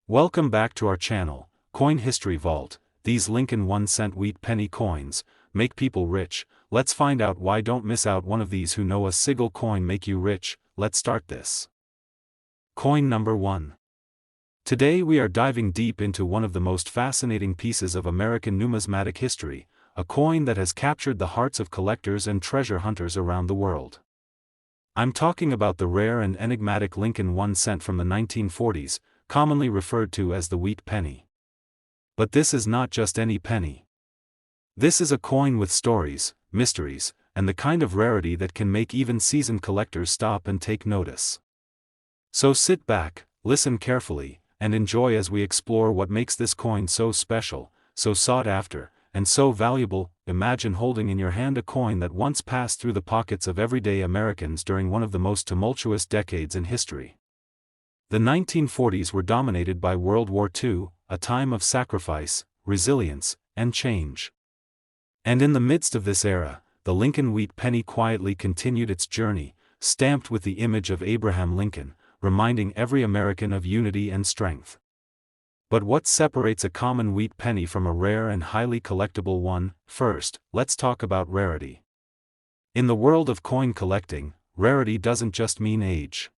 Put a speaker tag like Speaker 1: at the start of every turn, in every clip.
Speaker 1: Welcome back to our channel, Coin History Vault. These Lincoln 1-cent wheat penny coins make people rich. Let's find out why. Don't miss out one of these. Who know a sigil coin make you rich? Let's start this. Coin number 1. Today we are diving deep into one of the most fascinating pieces of American numismatic history, a coin that has captured the hearts of collectors and treasure hunters around the world. I'm talking about the rare and enigmatic Lincoln 1-cent from the 1940s, commonly referred to as the wheat penny. But this is not just any penny. This is a coin with stories, mysteries, and the kind of rarity that can make even seasoned collectors stop and take notice. So sit back, listen carefully, and enjoy as we explore what makes this coin so special, so sought after, and so valuable. Imagine holding in your hand a coin that once passed through the pockets of everyday Americans during one of the most tumultuous decades in history. The 1940s were dominated by World War II, a time of sacrifice, resilience, and change. And in the midst of this era, the Lincoln wheat penny quietly continued its journey, stamped with the image of Abraham Lincoln, reminding every American of unity and strength. But what separates a common wheat penny from a rare and highly collectible one? First, let's talk about rarity. In the world of coin collecting, rarity doesn't just mean age.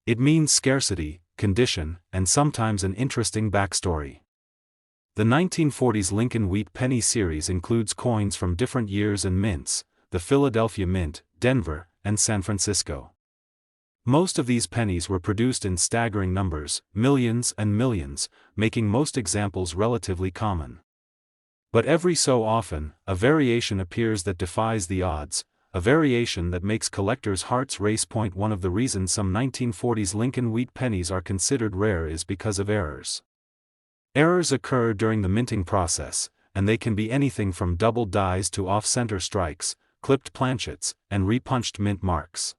Speaker 1: It means scarcity, condition, and sometimes an interesting backstory. The 1940s Lincoln wheat penny series includes coins from different years and mints: the Philadelphia Mint, Denver, and San Francisco. Most of these pennies were produced in staggering numbers, millions and millions, making most examples relatively common. But every so often, a variation appears that defies the odds, a variation that makes collectors' hearts race. One of the reasons some 1940s Lincoln wheat pennies are considered rare is because of errors. Errors occur during the minting process, and they can be anything from doubled dies to off-center strikes, clipped planchets, and repunched mint marks.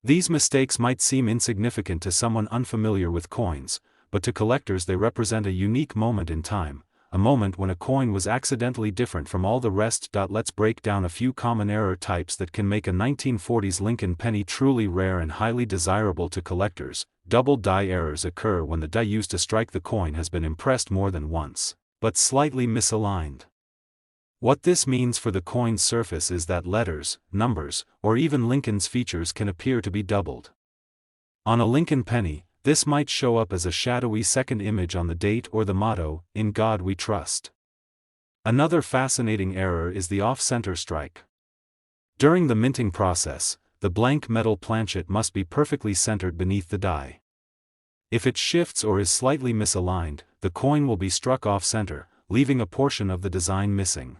Speaker 1: These mistakes might seem insignificant to someone unfamiliar with coins, but to collectors they represent a unique moment in time, a moment when a coin was accidentally different from all the rest. Let's break down a few common error types that can make a 1940s Lincoln penny truly rare and highly desirable to collectors. Double die errors occur when the die used to strike the coin has been impressed more than once, but slightly misaligned. What this means for the coin's surface is that letters, numbers, or even Lincoln's features can appear to be doubled. On a Lincoln penny, this might show up as a shadowy second image on the date or the motto, "In God We Trust." Another fascinating error is the off-center strike. During the minting process, the blank metal planchet must be perfectly centered beneath the die. If it shifts or is slightly misaligned, the coin will be struck off-center, leaving a portion of the design missing.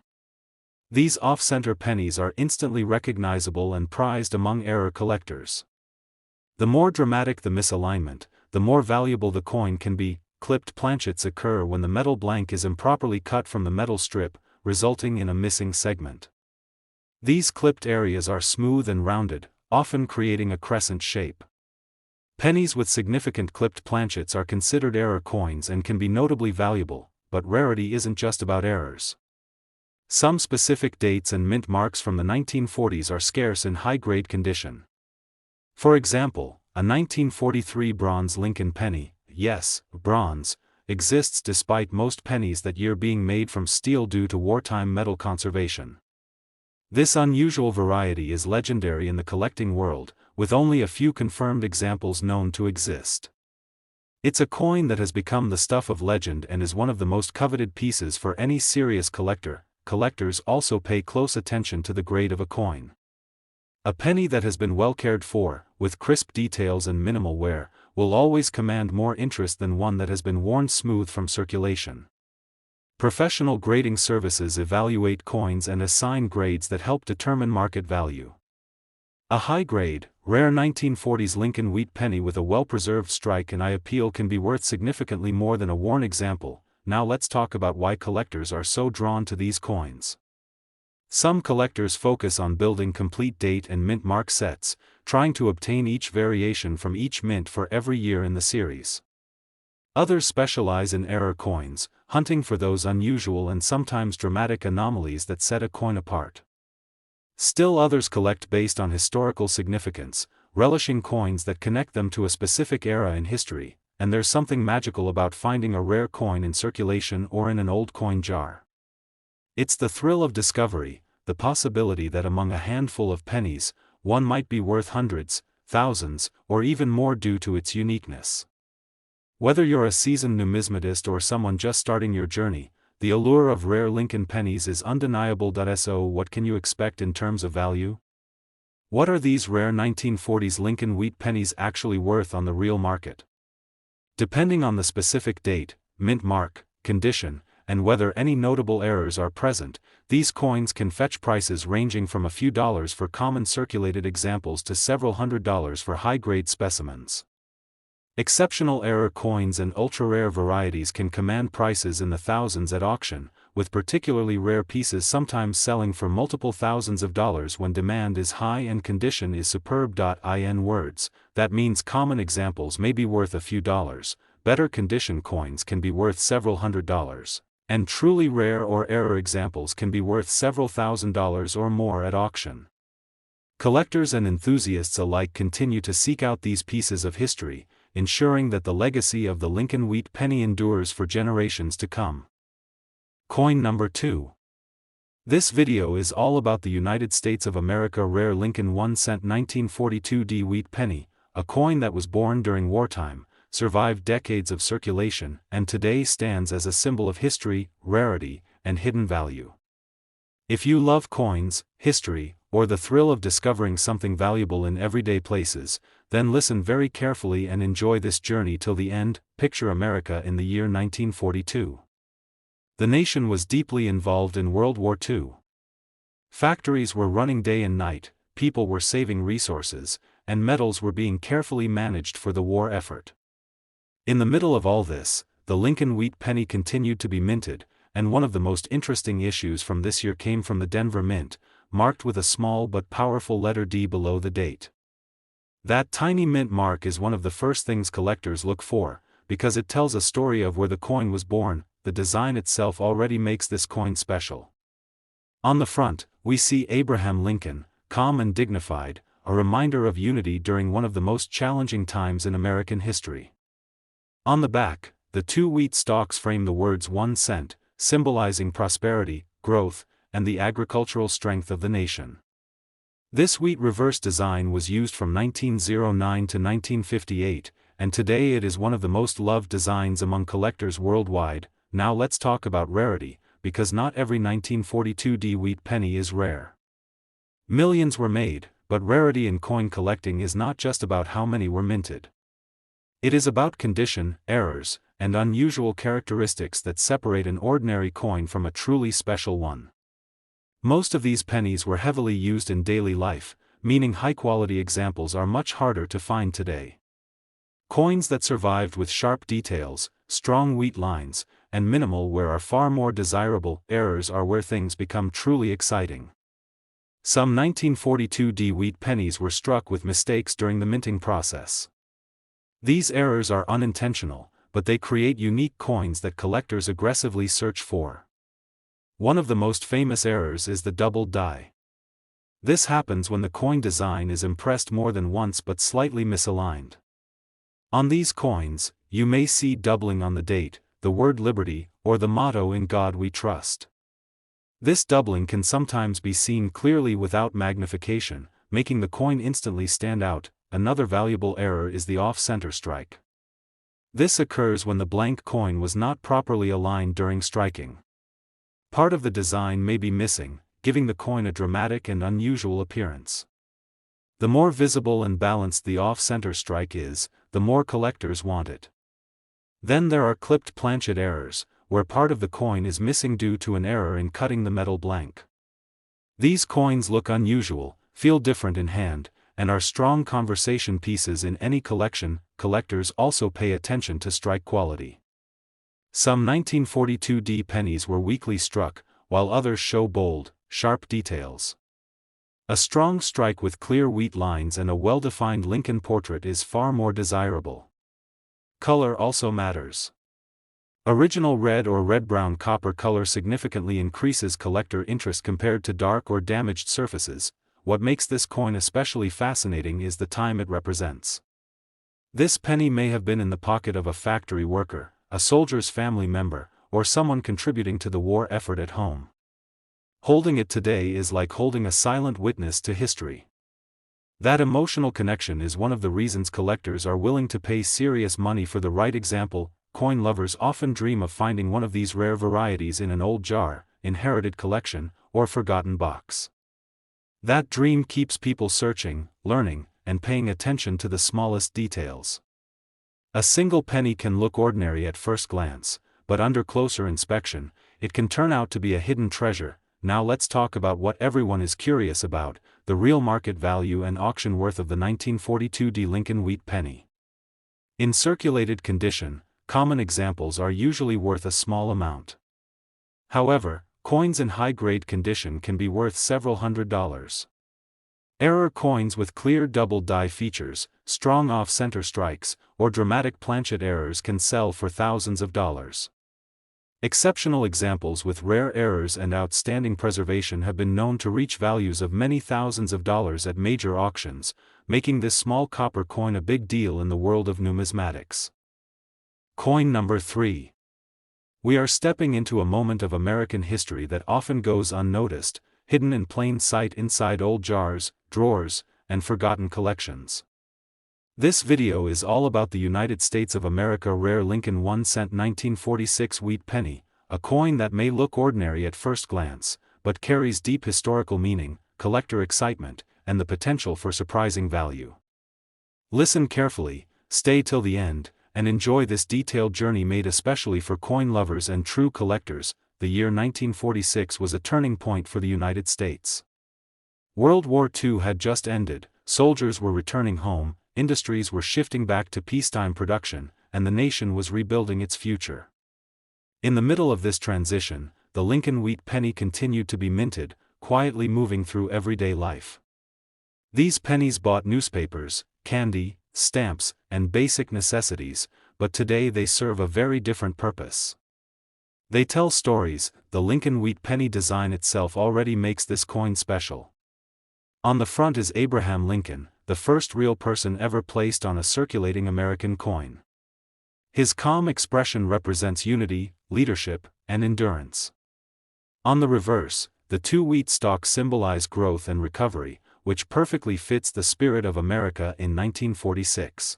Speaker 1: These off-center pennies are instantly recognizable and prized among error collectors. The more dramatic the misalignment, the more valuable the coin can be. Clipped planchets occur when the metal blank is improperly cut from the metal strip, resulting in a missing segment. These clipped areas are smooth and rounded, often creating a crescent shape. Pennies with significant clipped planchets are considered error coins and can be notably valuable, but rarity isn't just about errors. Some specific dates and mint marks from the 1940s are scarce in high-grade condition. For example, a 1943 bronze Lincoln penny, yes, bronze, exists despite most pennies that year being made from steel due to wartime metal conservation. This unusual variety is legendary in the collecting world, with only a few confirmed examples known to exist. It's a coin that has become the stuff of legend and is one of the most coveted pieces for any serious collector. Collectors also pay close attention to the grade of a coin. A penny that has been well cared for, with crisp details and minimal wear, will always command more interest than one that has been worn smooth from circulation. Professional grading services evaluate coins and assign grades that help determine market value. A high-grade, rare 1940s Lincoln wheat penny with a well-preserved strike and eye appeal can be worth significantly more than a worn example. Now let's talk about why collectors are so drawn to these coins. Some collectors focus on building complete date and mint mark sets, trying to obtain each variation from each mint for every year in the series. Others specialize in error coins, hunting for those unusual and sometimes dramatic anomalies that set a coin apart. Still others collect based on historical significance, relishing coins that connect them to a specific era in history. and there's something magical about finding a rare coin in circulation or in an old coin jar. It's the thrill of discovery, the possibility that among a handful of pennies, one might be worth hundreds, thousands, or even more due to its uniqueness. Whether you're a seasoned numismatist or someone just starting your journey, the allure of rare Lincoln pennies is undeniable. So what can you expect in terms of value? What are these rare 1940s Lincoln wheat pennies actually worth on the real market? Depending on the specific date, mint mark, condition, and whether any notable errors are present, these coins can fetch prices ranging from a few dollars for common circulated examples to several $100s for high-grade specimens. Exceptional error coins and ultra-rare varieties can command prices in the thousands at auction, with particularly rare pieces sometimes selling for multiple thousands of dollars when demand is high and condition is superb. In words, that means common examples may be worth a few dollars, better condition coins can be worth several $100s, and truly rare or error examples can be worth several $1,000s or more at auction. Collectors and enthusiasts alike continue to seek out these pieces of history, ensuring that the legacy of the Lincoln wheat penny endures for generations to come. Coin number 2. This video is all about the United States of America rare Lincoln 1-cent 1942 wheat penny, a coin that was born during wartime, survived decades of circulation, and today stands as a symbol of history, rarity, and hidden value. If you love coins, history, or the thrill of discovering something valuable in everyday places, then listen very carefully and enjoy this journey till the end. Picture America in the year 1942. The nation was deeply involved in World War II. Factories were running day and night, people were saving resources, and metals were being carefully managed for the war effort. In the middle of all this, the Lincoln wheat penny continued to be minted, and one of the most interesting issues from this year came from the Denver Mint, marked with a small but powerful letter D below the date. That tiny mint mark is one of the first things collectors look for, because it tells a story of where the coin was born. The design itself already makes this coin special. On the front, we see Abraham Lincoln, calm and dignified, a reminder of unity during one of the most challenging times in American history. On the back, the two wheat stalks frame the words 1 cent, symbolizing prosperity, growth, and the agricultural strength of the nation. This wheat reverse design was used from 1909 to 1958, and today it is one of the most loved designs among collectors worldwide. Now let's talk about rarity, because not every 1942 wheat penny is rare. Millions were made, but rarity in coin collecting is not just about how many were minted. It is about condition, errors, and unusual characteristics that separate an ordinary coin from a truly special one. Most of these pennies were heavily used in daily life, meaning high-quality examples are much harder to find today. Coins that survived with sharp details, strong wheat lines, and minimal wear are far more desirable. Errors are where things become truly exciting. Some 1942 wheat pennies were struck with mistakes during the minting process. These errors are unintentional, but they create unique coins that collectors aggressively search for. One of the most famous errors is the doubled die. This happens when the coin design is impressed more than once but slightly misaligned. On these coins, you may see doubling on the date, the word liberty, or the motto "In God We Trust." This doubling can sometimes be seen clearly without magnification, making the coin instantly stand out. Another valuable error is the off-center strike. This occurs when the blank coin was not properly aligned during striking. Part of the design may be missing, giving the coin a dramatic and unusual appearance. The more visible and balanced the off-center strike is, the more collectors want it. Then there are clipped planchet errors, where part of the coin is missing due to an error in cutting the metal blank. These coins look unusual, feel different in hand, and are strong conversation pieces in any collection. Collectors also pay attention to strike quality. Some 1942 pennies were weakly struck, while others show bold, sharp details. A strong strike with clear wheat lines and a well-defined Lincoln portrait is far more desirable. Color also matters. Original red or red-brown copper color significantly increases collector interest compared to dark or damaged surfaces. What makes this coin especially fascinating is the time it represents. This penny may have been in the pocket of a factory worker, a soldier's family member, or someone contributing to the war effort at home. Holding it today is like holding a silent witness to history. That emotional connection is one of the reasons collectors are willing to pay serious money for the right example. Coin lovers often dream of finding one of these rare varieties in an old jar, inherited collection, or forgotten box. That dream keeps people searching, learning, and paying attention to the smallest details. A single penny can look ordinary at first glance, but under closer inspection, it can turn out to be a hidden treasure. Now let's talk about what everyone is curious about, the real market value and auction worth of the 1942 Lincoln wheat penny. In circulated condition, common examples are usually worth a small amount. However, coins in high-grade condition can be worth several $100s. Error coins with clear double die features, strong off-center strikes, or dramatic planchet errors can sell for thousands of dollars. Exceptional examples with rare errors and outstanding preservation have been known to reach values of many thousands of dollars at major auctions, making this small copper coin a big deal in the world of numismatics. Coin number 3. We are stepping into a moment of American history that often goes unnoticed, hidden in plain sight inside old jars, drawers, and forgotten collections. This video is all about the United States of America rare Lincoln 1-cent 1946 wheat penny, a coin that may look ordinary at first glance, but carries deep historical meaning, collector excitement, and the potential for surprising value. Listen carefully, stay till the end, and enjoy this detailed journey made especially for coin lovers and true collectors. The year 1946 was a turning point for the United States. World War II had just ended, soldiers were returning home, industries were shifting back to peacetime production, and the nation was rebuilding its future. In the middle of this transition, the Lincoln wheat penny continued to be minted, quietly moving through everyday life. These pennies bought newspapers, candy, stamps, and basic necessities, but today they serve a very different purpose. They tell stories. The Lincoln wheat penny design itself already makes this coin special. On the front is Abraham Lincoln, the first real person ever placed on a circulating American coin. His calm expression represents unity, leadership, and endurance. On the reverse, the two wheat stalks symbolize growth and recovery, which perfectly fits the spirit of America in 1946.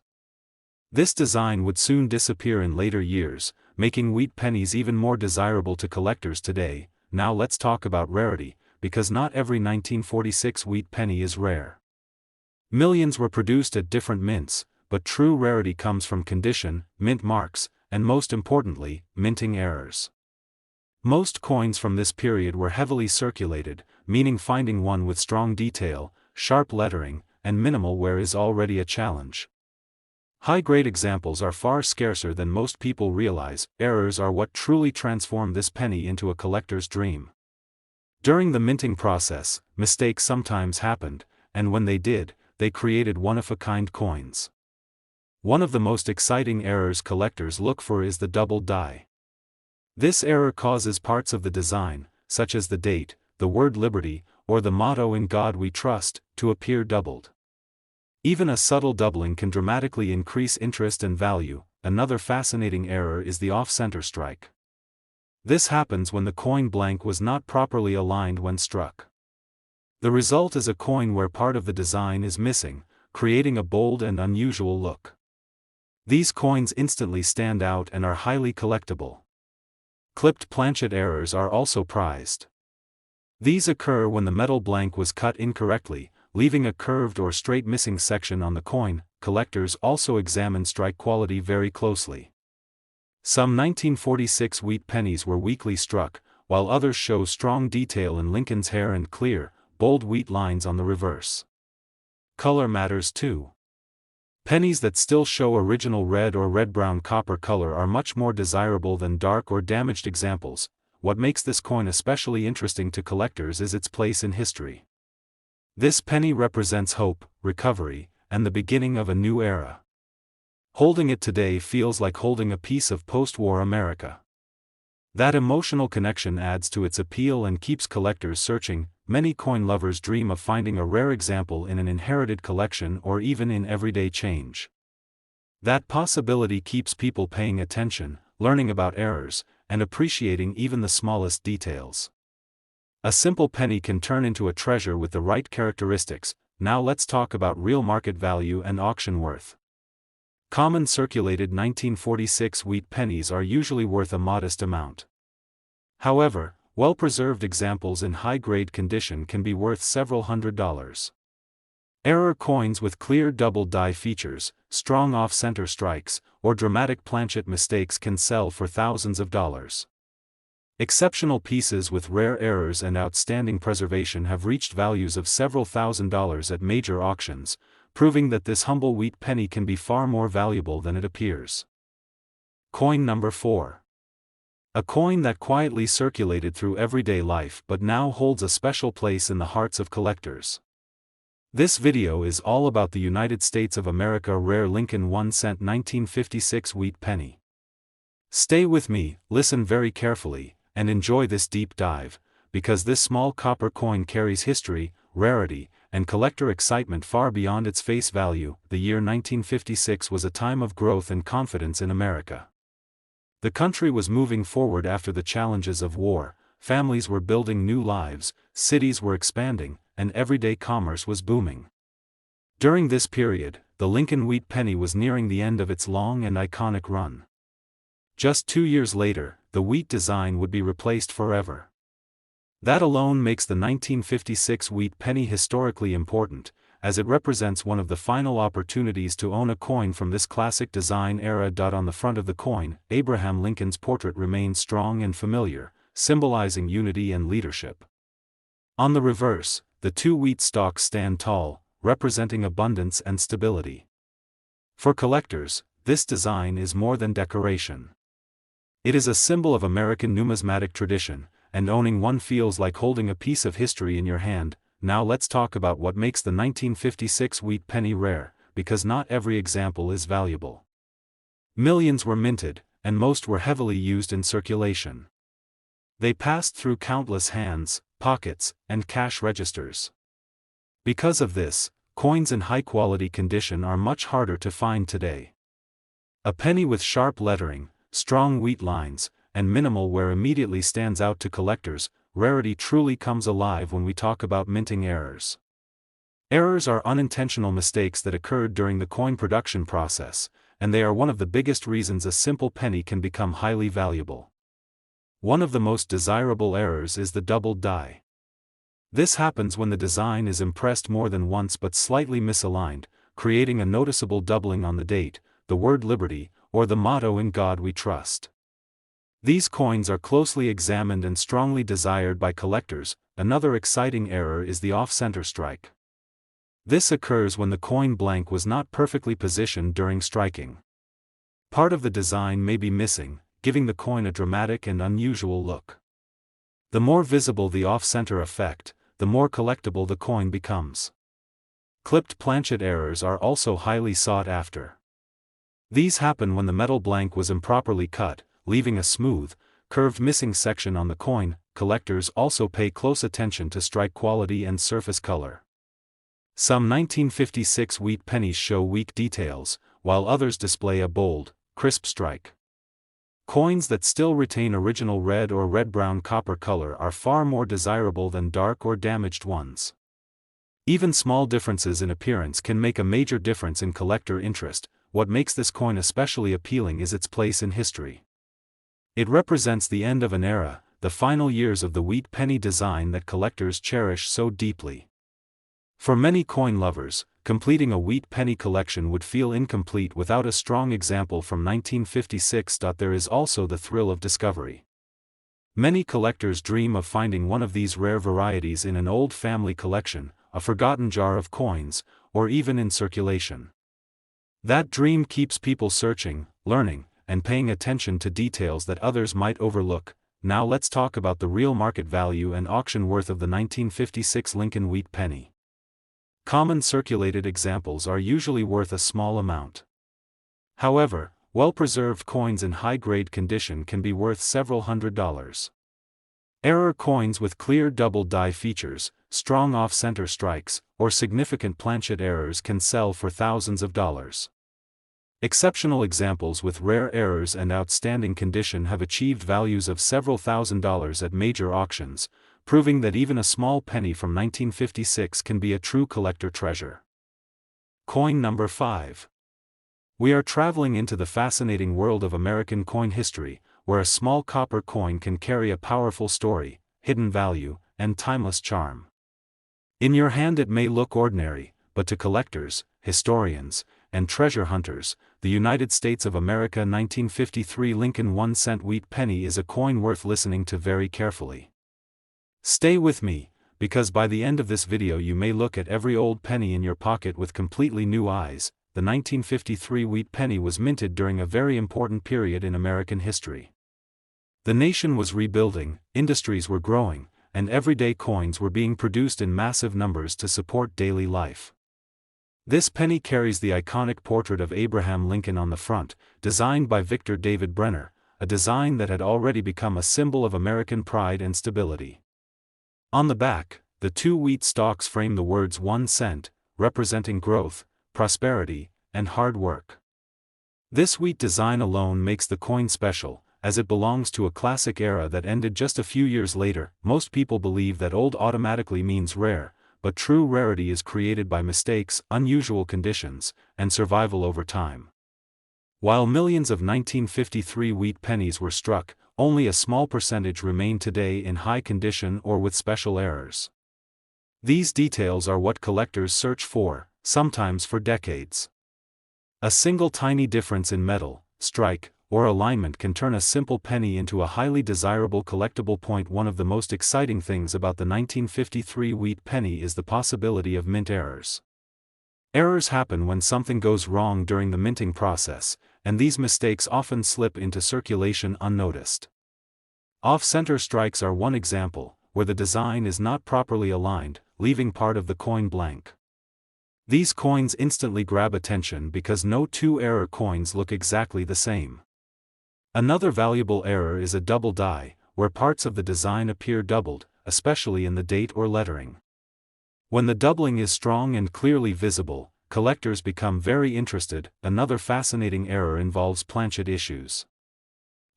Speaker 1: This design would soon disappear in later years, making wheat pennies even more desirable to collectors today. Now let's talk about rarity, because not every 1946 wheat penny is rare. Millions were produced at different mints, but true rarity comes from condition, mint marks, and most importantly, minting errors. Most coins from this period were heavily circulated, meaning finding one with strong detail, sharp lettering, and minimal wear is already a challenge. High-grade examples are far scarcer than most people realize. Errors are what truly transform this penny into a collector's dream. During the minting process, mistakes sometimes happened, and when they did, they created one-of-a-kind coins. One of the most exciting errors collectors look for is the double die. This error causes parts of the design, such as the date, the word liberty, or the motto "In God We Trust," to appear doubled. Even a subtle doubling can dramatically increase interest and value. Another fascinating error is the off-center strike. This happens when the coin blank was not properly aligned when struck. The result is a coin where part of the design is missing, creating a bold and unusual look. These coins instantly stand out and are highly collectible. Clipped planchet errors are also prized. These occur when the metal blank was cut incorrectly, leaving a curved or straight missing section on the coin. Collectors also examine strike quality very closely. Some 1946 wheat pennies were weakly struck, while others show strong detail in Lincoln's hair and clear, bold wheat lines on the reverse. Color matters too. Pennies that still show original red or red-brown copper color are much more desirable than dark or damaged examples. What makes this coin especially interesting to collectors is its place in history. This penny represents hope, recovery, and the beginning of a new era. Holding it today feels like holding a piece of post-war America. That emotional connection adds to its appeal and keeps collectors searching. Many coin lovers dream of finding a rare example in an inherited collection or even in everyday change. That possibility keeps people paying attention, learning about errors, and appreciating even the smallest details. A simple penny can turn into a treasure with the right characteristics. Now let's talk about real market value and auction worth. Common circulated 1946 wheat pennies are usually worth a modest amount. However, well-preserved examples in high-grade condition can be worth several $100s. Error coins with clear double die features, strong off-center strikes, or dramatic planchet mistakes can sell for thousands of dollars. Exceptional pieces with rare errors and outstanding preservation have reached values of several $1,000s at major auctions, proving that this humble wheat penny can be far more valuable than it appears. Coin number 4. A coin that quietly circulated through everyday life but now holds a special place in the hearts of collectors. This video is all about the United States of America rare Lincoln 1-cent 1956 wheat penny. Stay with me, listen very carefully, and enjoy this deep dive, because this small copper coin carries history, rarity, and collector excitement far beyond its face value. The year 1956 was a time of growth and confidence in America. The country was moving forward after the challenges of war, families were building new lives, cities were expanding, and everyday commerce was booming. During this period, the Lincoln wheat penny was nearing the end of its long and iconic run. Just 2 years later, the wheat design would be replaced forever. That alone makes the 1956 wheat penny historically important, as it represents one of the final opportunities to own a coin from this classic design era. On the front of the coin, Abraham Lincoln's portrait remains strong and familiar, symbolizing unity and leadership. On the reverse, the 2 wheat stalks stand tall, representing abundance and stability. For collectors, this design is more than decoration. It is a symbol of American numismatic tradition, and owning one feels like holding a piece of history in your hand. Now let's talk about what makes the 1956 wheat penny rare, because not every example is valuable. Millions were minted, and most were heavily used in circulation. They passed through countless hands, pockets, and cash registers. Because of this, coins in high-quality condition are much harder to find today. A penny with sharp lettering, strong wheat lines, and minimal wear immediately stands out to collectors. Rarity truly comes alive when we talk about minting errors. Errors are unintentional mistakes that occurred during the coin production process, and they are one of the biggest reasons a simple penny can become highly valuable. One of the most desirable errors is the doubled die. This happens when the design is impressed more than once but slightly misaligned, creating a noticeable doubling on the date, the word liberty, or the motto "In God We Trust." These coins are closely examined and strongly desired by collectors. Another exciting error is the off-center strike. This occurs when the coin blank was not perfectly positioned during striking. Part of the design may be missing, giving the coin a dramatic and unusual look. The more visible the off-center effect, the more collectible the coin becomes. Clipped planchet errors are also highly sought after. These happen when the metal blank was improperly cut, leaving a smooth, curved missing section on the coin. Collectors also pay close attention to strike quality and surface color. Some 1956 wheat pennies show weak details, while others display a bold, crisp strike. Coins that still retain original red or red-brown copper color are far more desirable than dark or damaged ones. Even small differences in appearance can make a major difference in collector interest. What makes this coin especially appealing is its place in history. It represents the end of an era, the final years of the wheat penny design that collectors cherish so deeply. For many coin lovers, completing a wheat penny collection would feel incomplete without a strong example from 1956. There is also the thrill of discovery. Many collectors dream of finding one of these rare varieties in an old family collection, a forgotten jar of coins, or even in circulation. That dream keeps people searching, learning, and paying attention to details that others might overlook. Now let's talk about the real market value and auction worth of the 1956 Lincoln wheat penny. Common circulated examples are usually worth a small amount. However, well-preserved coins in high-grade condition can be worth several $100s. Error coins with clear double die features, strong off-center strikes, or significant planchet errors can sell for thousands of dollars. Exceptional examples with rare errors and outstanding condition have achieved values of several $1,000s at major auctions, proving that even a small penny from 1956 can be a true collector treasure. Coin number 5. We are traveling into the fascinating world of American coin history, where a small copper coin can carry a powerful story, hidden value, and timeless charm. In your hand it may look ordinary, but to collectors, historians, and treasure hunters, the United States of America 1953 Lincoln 1-cent wheat penny is a coin worth listening to very carefully. Stay with me, because by the end of this video you may look at every old penny in your pocket with completely new eyes. The 1953 wheat penny was minted during a very important period in American history. The nation was rebuilding, industries were growing, and everyday coins were being produced in massive numbers to support daily life. This penny carries the iconic portrait of Abraham Lincoln on the front, designed by Victor David Brenner, a design that had already become a symbol of American pride and stability. On the back, the 2 wheat stalks frame the words 1 cent, representing growth, prosperity, and hard work. This wheat design alone makes the coin special, as it belongs to a classic era that ended just a few years later. Most people believe that old automatically means rare, but true rarity is created by mistakes, unusual conditions, and survival over time. While millions of 1953 wheat pennies were struck, only a small percentage remain today in high condition or with special errors. These details are what collectors search for, sometimes for decades. A single tiny difference in metal, strike, or alignment can turn a simple penny into a highly desirable collectible. One of the most exciting things about the 1953 wheat penny is the possibility of mint errors. Errors happen when something goes wrong during the minting process, and these mistakes often slip into circulation unnoticed. Off-center strikes are one example, where the design is not properly aligned, leaving part of the coin blank. These coins instantly grab attention because no 2 error coins look exactly the same. Another valuable error is a double die, where parts of the design appear doubled, especially in the date or lettering. When the doubling is strong and clearly visible, collectors become very interested. Another fascinating error involves planchet issues.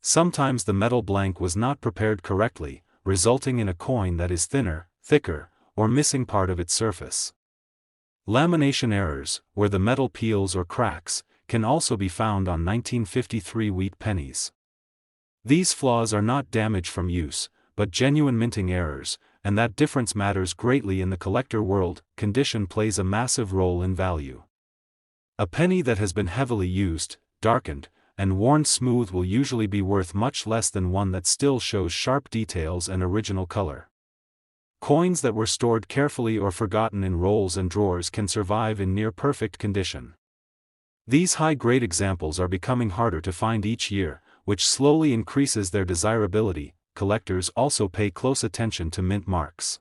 Speaker 1: Sometimes the metal blank was not prepared correctly, resulting in a coin that is thinner, thicker, or missing part of its surface. Lamination errors, where the metal peels or cracks, can also be found on 1953 wheat pennies. These flaws are not damage from use, but genuine minting errors, and that difference matters greatly in the collector world. Condition plays a massive role in value. A penny that has been heavily used, darkened, and worn smooth will usually be worth much less than one that still shows sharp details and original color. Coins that were stored carefully or forgotten in rolls and drawers can survive in near-perfect condition. These high-grade examples are becoming harder to find each year, which slowly increases their desirability. Collectors also pay close attention to mint marks.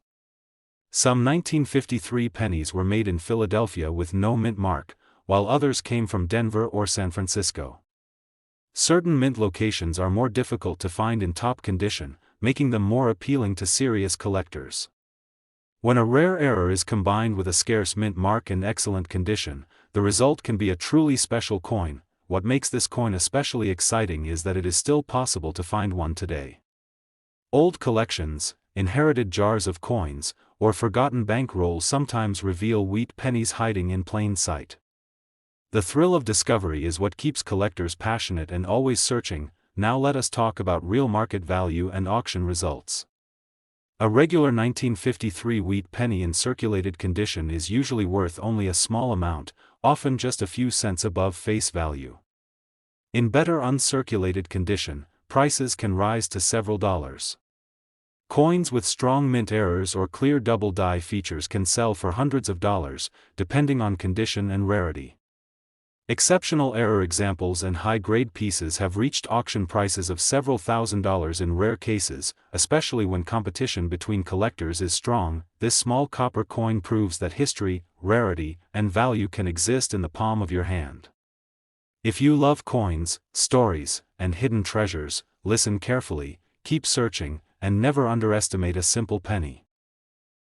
Speaker 1: Some 1953 pennies were made in Philadelphia with no mint mark, while others came from Denver or San Francisco. Certain mint locations are more difficult to find in top condition, making them more appealing to serious collectors. When a rare error is combined with a scarce mint mark in excellent condition, the result can be a truly special coin. What makes this coin especially exciting is that it is still possible to find one today. Old collections, inherited jars of coins, or forgotten bank rolls sometimes reveal wheat pennies hiding in plain sight. The thrill of discovery is what keeps collectors passionate and always searching. Now let us talk about real market value and auction results. A regular 1953 wheat penny in circulated condition is usually worth only a small amount, often just a few cents above face value. In better uncirculated condition, prices can rise to several dollars. Coins with strong mint errors or clear double die features can sell for hundreds of dollars, depending on condition and rarity. Exceptional error examples and high-grade pieces have reached auction prices of several $1,000s in rare cases, especially when competition between collectors is strong. This small copper coin proves that history, rarity, and value can exist in the palm of your hand. If you love coins, stories, and hidden treasures, listen carefully, keep searching, and never underestimate a simple penny.